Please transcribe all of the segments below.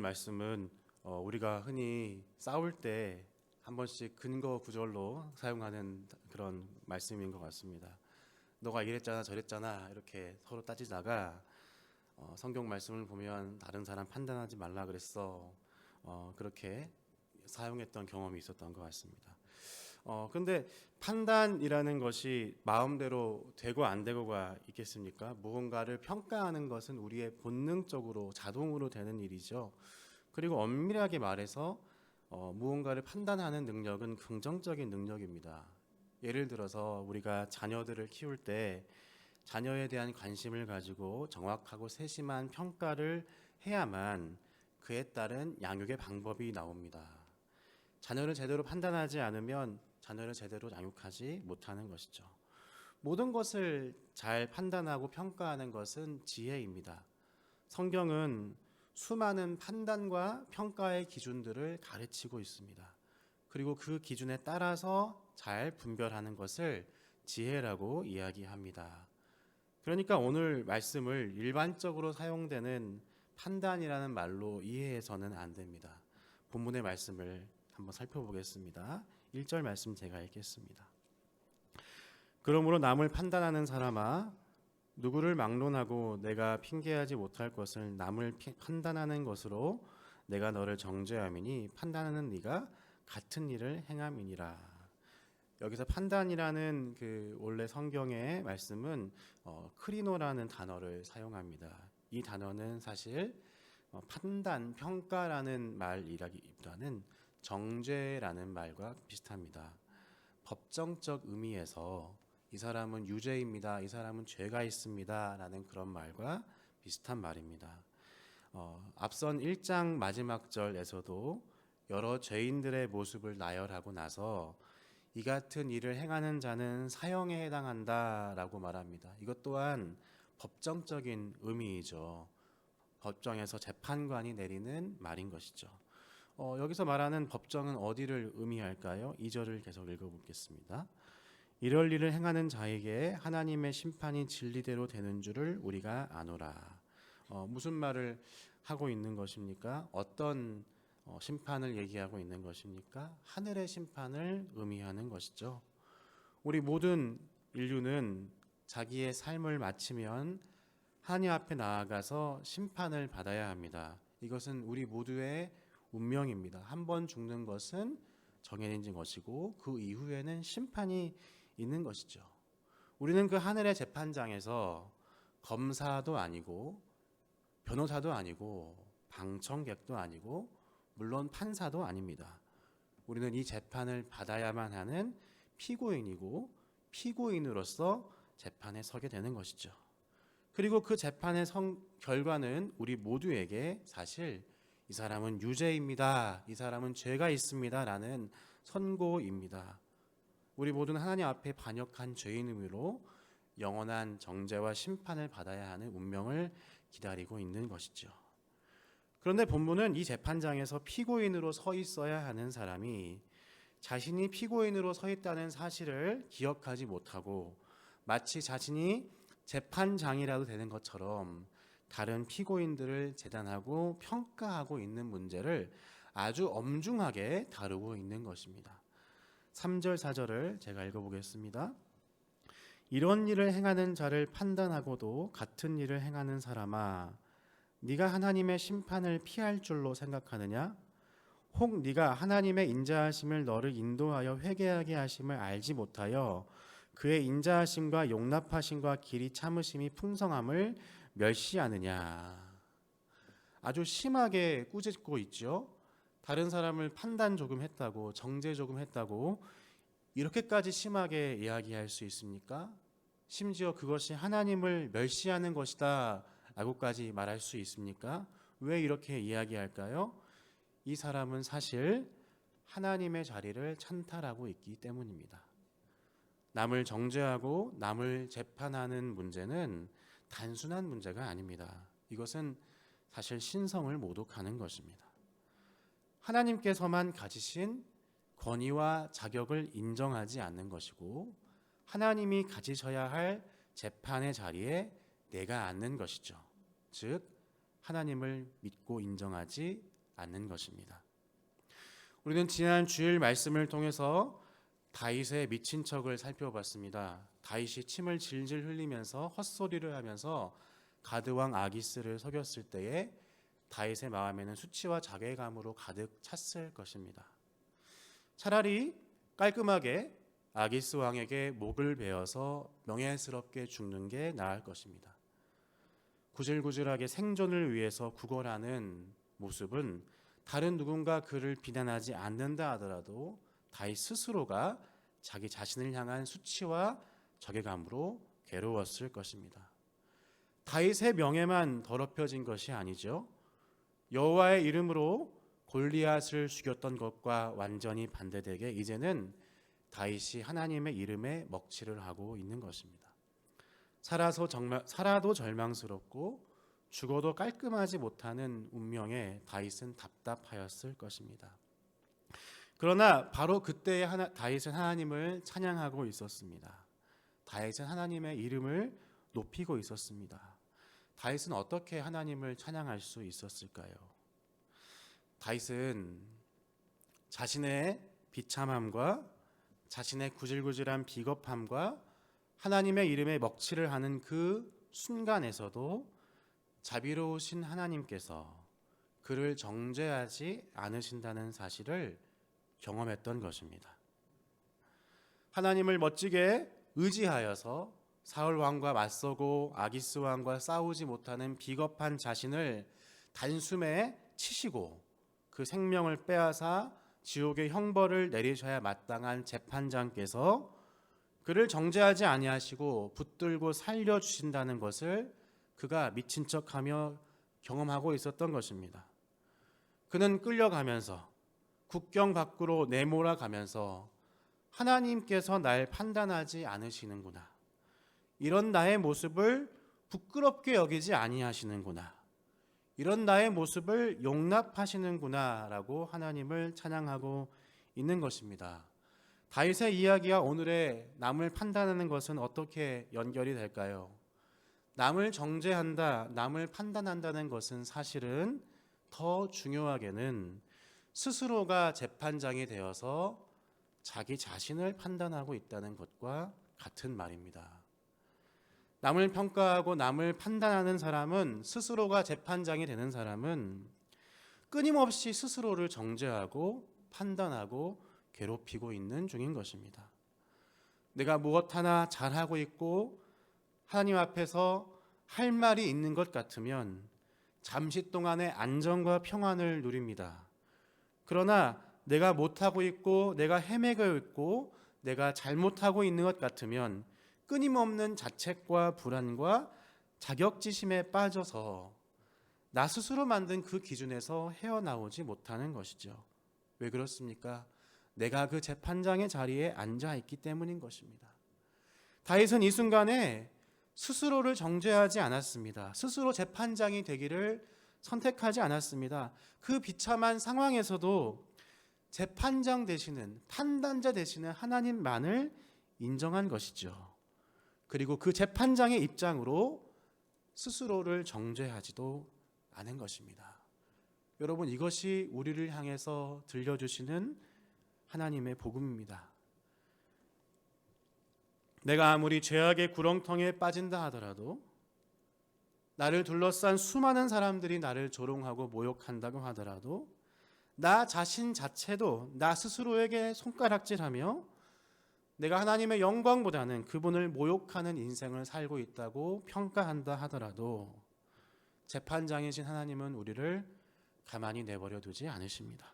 말씀은 우리가 흔히 싸울 때 한 번씩 근거 구절로 사용하는 그런 말씀인 것 같습니다. 너가 이랬잖아 저랬잖아 이렇게 서로 따지다가 성경 말씀을 보면 다른 사람 판단하지 말라 그랬어. 그렇게 사용했던 경험이 있었던 것 같습니다. 근데 판단이라는 것이 마음대로 되고 안 되고가 있겠습니까? 무언가를 평가하는 것은 우리의 본능적으로 자동으로 되는 일이죠. 그리고 엄밀하게 말해서 무언가를 판단하는 능력은 긍정적인 능력입니다. 예를 들어서 우리가 자녀들을 키울 때 자녀에 대한 관심을 가지고 정확하고 세심한 평가를 해야만 그에 따른 양육의 방법이 나옵니다. 자녀를 제대로 판단하지 않으면 자녀를 제대로 양육하지 못하는 것이죠. 모든 것을 잘 판단하고 평가하는 것은 지혜입니다. 성경은 수많은 판단과 평가의 기준들을 가르치고 있습니다. 그리고 그 기준에 따라서 잘 분별하는 것을 지혜라고 이야기합니다. 그러니까 오늘 말씀을 일반적으로 사용되는 판단이라는 말로 이해해서는 안 됩니다. 본문의 말씀을 한번 살펴보겠습니다. 1절 말씀 제가 읽겠습니다. 그러므로 남을 판단하는 사람아, 누구를 막론하고 내가 핑계하지 못할 것을 남을 판단하는 것으로 내가 너를 정죄함이니 판단하는 네가 같은 일을 행함이니라. 여기서 판단이라는 그 원래 성경의 말씀은 크리노라는 단어를 사용합니다. 이 단어는 사실 판단, 평가라는 말이라기보다는 정죄라는 말과 비슷합니다. 법정적 의미에서 이 사람은 유죄입니다. 이 사람은 죄가 있습니다. 라는 그런 말과 비슷한 말입니다. 앞선 1장 마지막 절에서도 여러 죄인들의 모습을 나열하고 나서 이 같은 일을 행하는 자는 사형에 해당한다 라고 말합니다. 이것 또한 법정적인 의미이죠. 법정에서 재판관이 내리는 말인 것이죠. 여기서 말하는 법정은 어디를 의미할까요? 2절을 계속 읽어보겠습니다. 이럴 일을 행하는 자에게 하나님의 심판이 진리대로 되는 줄을 우리가 아노라. 무슨 말을 하고 있는 것입니까? 어떤 심판을 얘기하고 있는 것입니까? 하늘의 심판을 의미하는 것이죠. 우리 모든 인류는 자기의 삶을 마치면 하나님 앞에 나아가서 심판을 받아야 합니다. 이것은 우리 모두의 운명입니다. 한 번 죽는 것은 정해진 것이고 그 이후에는 심판이 있는 것이죠. 우리는 그 하늘의 재판장에서 검사도 아니고 변호사도 아니고 방청객도 아니고 물론 판사도 아닙니다. 우리는 이 재판을 받아야만 하는 피고인이고 피고인으로서 재판에 서게 되는 것이죠. 그리고 그 재판의 결과는 우리 모두에게 사실 이 사람은 유죄입니다. 이 사람은 죄가 있습니다. 라는 선고입니다. 우리 모두는 하나님 앞에 반역한 죄인으로 영원한 정죄와 심판을 받아야 하는 운명을 기다리고 있는 것이죠. 그런데 본문은 이 재판장에서 피고인으로 서 있어야 하는 사람이 자신이 피고인으로 서 있다는 사실을 기억하지 못하고 마치 자신이 재판장이라도 되는 것처럼 다른 피고인들을 재단하고 평가하고 있는 문제를 아주 엄중하게 다루고 있는 것입니다. 3절 4절을 제가 읽어보겠습니다. 이런 일을 행하는 자를 판단하고도 같은 일을 행하는 사람아, 네가 하나님의 심판을 피할 줄로 생각하느냐? 혹 네가 하나님의 인자하심을 너를 인도하여 회개하게 하심을 알지 못하여 그의 인자하심과 용납하심과 길이 참으심이 풍성함을 멸시하느냐? 아주 심하게 꾸짖고 있죠. 다른 사람을 판단 조금 했다고, 정죄 조금 했다고 이렇게까지 심하게 이야기할 수 있습니까? 심지어 그것이 하나님을 멸시하는 것이다 라고까지 말할 수 있습니까? 왜 이렇게 이야기할까요? 이 사람은 사실 하나님의 자리를 찬탈하고 있기 때문입니다. 남을 정죄하고 남을 재판하는 문제는 단순한 문제가 아닙니다. 이것은 사실 신성을 모독하는 것입니다. 하나님께서만 가지신 권위와 자격을 인정하지 않는 것이고 하나님이 가지셔야 할 재판의 자리에 내가 앉는 것이죠. 즉 하나님을 믿고 인정하지 않는 것입니다. 우리는 지난 주일 말씀을 통해서 다윗의 미친 척을 살펴봤습니다. 다윗이 침을 질질 흘리면서 헛소리를 하면서 가드왕 아기스를 속였을 때에 다윗의 마음에는 수치와 자괴감으로 가득 찼을 것입니다. 차라리 깔끔하게 아기스 왕에게 목을 베어서 명예스럽게 죽는 게 나을 것입니다. 구질구질하게 생존을 위해서 구걸하는 모습은 다른 누군가 그를 비난하지 않는다 하더라도 다윗 스스로가 자기 자신을 향한 수치와 자괴감으로 괴로웠을 것입니다. 다윗의 명예만 더럽혀진 것이 아니죠. 여호와의 이름으로 골리앗을 죽였던 것과 완전히 반대되게 이제는 다윗이 하나님의 이름에 먹칠을 하고 있는 것입니다. 살아도 절망스럽고 죽어도 깔끔하지 못하는 운명에 다윗은 답답하였을 것입니다. 그러나 바로 그때에 다윗은 하나님을 찬양하고 있었습니다. 다윗은 하나님의 이름을 높이고 있었습니다. 다윗은 어떻게 하나님을 찬양할 수 있었을까요? 다윗은 자신의 비참함과 자신의 구질구질한 비겁함과 하나님의 이름에 먹칠을 하는 그 순간에서도 자비로우신 하나님께서 그를 정죄하지 않으신다는 사실을 경험했던 것입니다. 하나님을 멋지게 의지하여서 사울 왕과 맞서고 아기스 왕과 싸우지 못하는 비겁한 자신을 단숨에 치시고 그 생명을 빼앗아 지옥의 형벌을 내리셔야 마땅한 재판장께서 그를 정죄하지 아니하시고 붙들고 살려주신다는 것을 그가 미친 척하며 경험하고 있었던 것입니다. 그는 끌려가면서 국경 밖으로 내몰아가면서 하나님께서 날 판단하지 않으시는구나, 이런 나의 모습을 부끄럽게 여기지 아니하시는구나, 이런 나의 모습을 용납하시는구나 라고 하나님을 찬양하고 있는 것입니다. 다윗의 이야기와 오늘의 남을 판단하는 것은 어떻게 연결이 될까요? 남을 정죄한다, 남을 판단한다는 것은 사실은 더 중요하게는 스스로가 재판장이 되어서 자기 자신을 판단하고 있다는 것과 같은 말입니다. 남을 평가하고 남을 판단하는 사람은, 스스로가 재판장이 되는 사람은 끊임없이 스스로를 정죄하고 판단하고 괴롭히고 있는 중인 것입니다. 내가 무엇 하나 잘하고 있고 하나님 앞에서 할 말이 있는 것 같으면 잠시 동안의 안정과 평안을 누립니다. 그러나 내가 못하고 있고 내가 헤매고 있고 내가 잘못하고 있는 것 같으면 끊임없는 자책과 불안과 자격지심에 빠져서 나 스스로 만든 그 기준에서 헤어나오지 못하는 것이죠. 왜 그렇습니까? 내가 그 재판장의 자리에 앉아 있기 때문인 것입니다. 다윗은 이 순간에 스스로를 정죄하지 않았습니다. 스스로 재판장이 되기를 선택하지 않았습니다. 그 비참한 상황에서도 재판장 되시는, 판단자 되시는 하나님만을 인정한 것이죠. 그리고 그 재판장의 입장으로 스스로를 정죄하지도 않은 것입니다. 여러분, 이것이 우리를 향해서 들려주시는 하나님의 복음입니다. 내가 아무리 죄악의 구렁텅이에 빠진다 하더라도, 나를 둘러싼 수많은 사람들이 나를 조롱하고 모욕한다고 하더라도, 나 자신 자체도 나 스스로에게 손가락질하며 내가 하나님의 영광보다는 그분을 모욕하는 인생을 살고 있다고 평가한다 하더라도 재판장이신 하나님은 우리를 가만히 내버려 두지 않으십니다.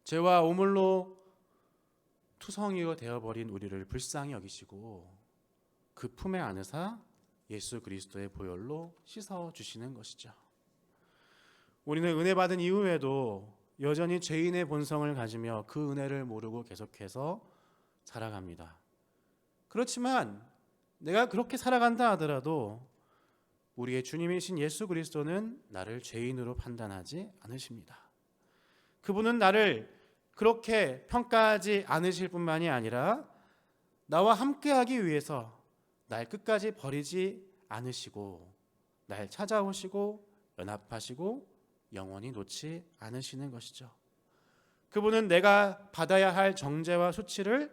죄와 오물로 투성이가 되어버린 우리를 불쌍히 여기시고 그 품에 안으사 예수 그리스도의 보혈로 씻어주시는 것이죠. 우리는 은혜 받은 이후에도 여전히 죄인의 본성을 가지며 그 은혜를 모르고 계속해서 살아갑니다. 그렇지만 내가 그렇게 살아간다 하더라도 우리의 주님이신 예수 그리스도는 나를 죄인으로 판단하지 않으십니다. 그분은 나를 그렇게 평가하지 않으실 뿐만이 아니라 나와 함께하기 위해서 날 끝까지 버리지 않으시고 날 찾아오시고 연합하시고 영원히 놓지 않으시는 것이죠. 그분은 내가 받아야 할 정죄와 수치를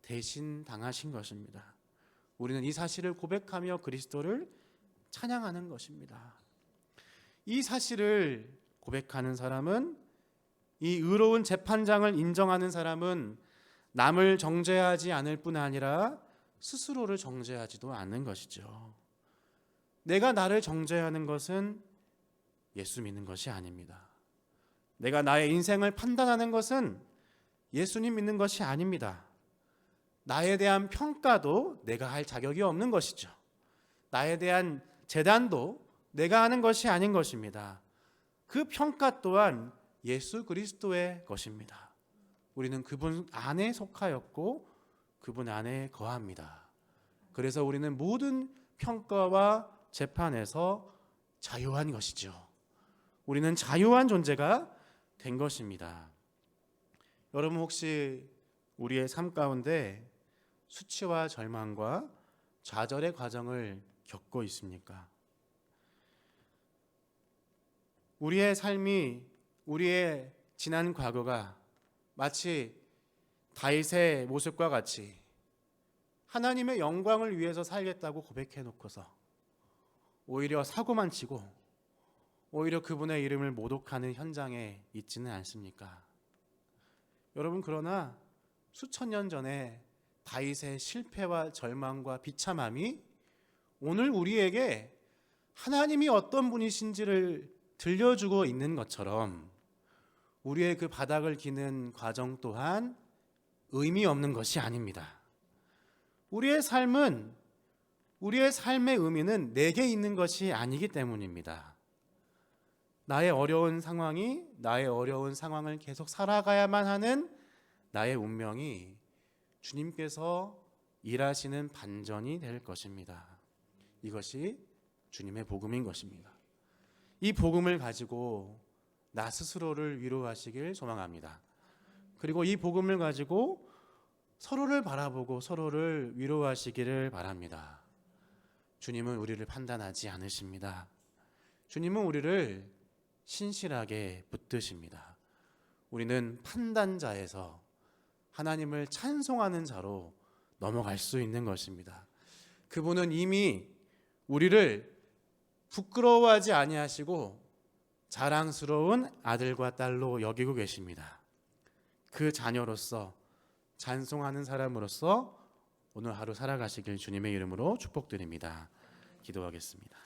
대신 당하신 것입니다. 우리는 이 사실을 고백하며 그리스도를 찬양하는 것입니다. 이 사실을 고백하는 사람은, 이 의로운 재판장을 인정하는 사람은 남을 정죄하지 않을 뿐 아니라 스스로를 정죄하지도 않는 것이죠. 내가 나를 정죄하는 것은 예수 믿는 것이 아닙니다. 내가 나의 인생을 판단하는 것은 예수님 믿는 것이 아닙니다. 나에 대한 평가도 내가 할 자격이 없는 것이죠. 나에 대한 재단도 내가 하는 것이 아닌 것입니다. 그 평가 또한 예수 그리스도의 것입니다. 우리는 그분 안에 속하였고 그분 안에 거합니다. 그래서 우리는 모든 평가와 재판에서 자유한 것이죠. 우리는 자유한 존재가 된 것입니다. 여러분 혹시 우리의 삶 가운데 수치와 절망과 좌절의 과정을 겪고 있습니까? 우리의 삶이, 우리의 지난 과거가 마치 다윗의 모습과 같이 하나님의 영광을 위해서 살겠다고 고백해 놓고서 오히려 사고만 치고 오히려 그분의 이름을 모독하는 현장에 있지는 않습니까? 여러분, 그러나 수천 년 전에 다윗의 실패와 절망과 비참함이 오늘 우리에게 하나님이 어떤 분이신지를 들려주고 있는 것처럼 우리의 그 바닥을 기는 과정 또한 의미 없는 것이 아닙니다. 우리의 삶은, 우리의 삶의 의미는 내게 있는 것이 아니기 때문입니다. 나의 어려운 상황이, 나의 어려운 상황을 계속 살아가야만 하는 나의 운명이 주님께서 일하시는 반전이 될 것입니다. 이것이 주님의 복음인 것입니다. 이 복음을 가지고 나 스스로를 위로하시길 소망합니다. 그리고 이 복음을 가지고 서로를 바라보고 서로를 위로하시기를 바랍니다. 주님은 우리를 판단하지 않으십니다. 주님은 우리를 신실하게 붙드십니다. 우리는 판단자에서 하나님을 찬송하는 자로 넘어갈 수 있는 것입니다. 그분은 이미 우리를 부끄러워하지 아니하시고 자랑스러운 아들과 딸로 여기고 계십니다. 그 자녀로서, 찬송하는 사람으로서 오늘 하루 살아가시길 주님의 이름으로 축복드립니다. 기도하겠습니다.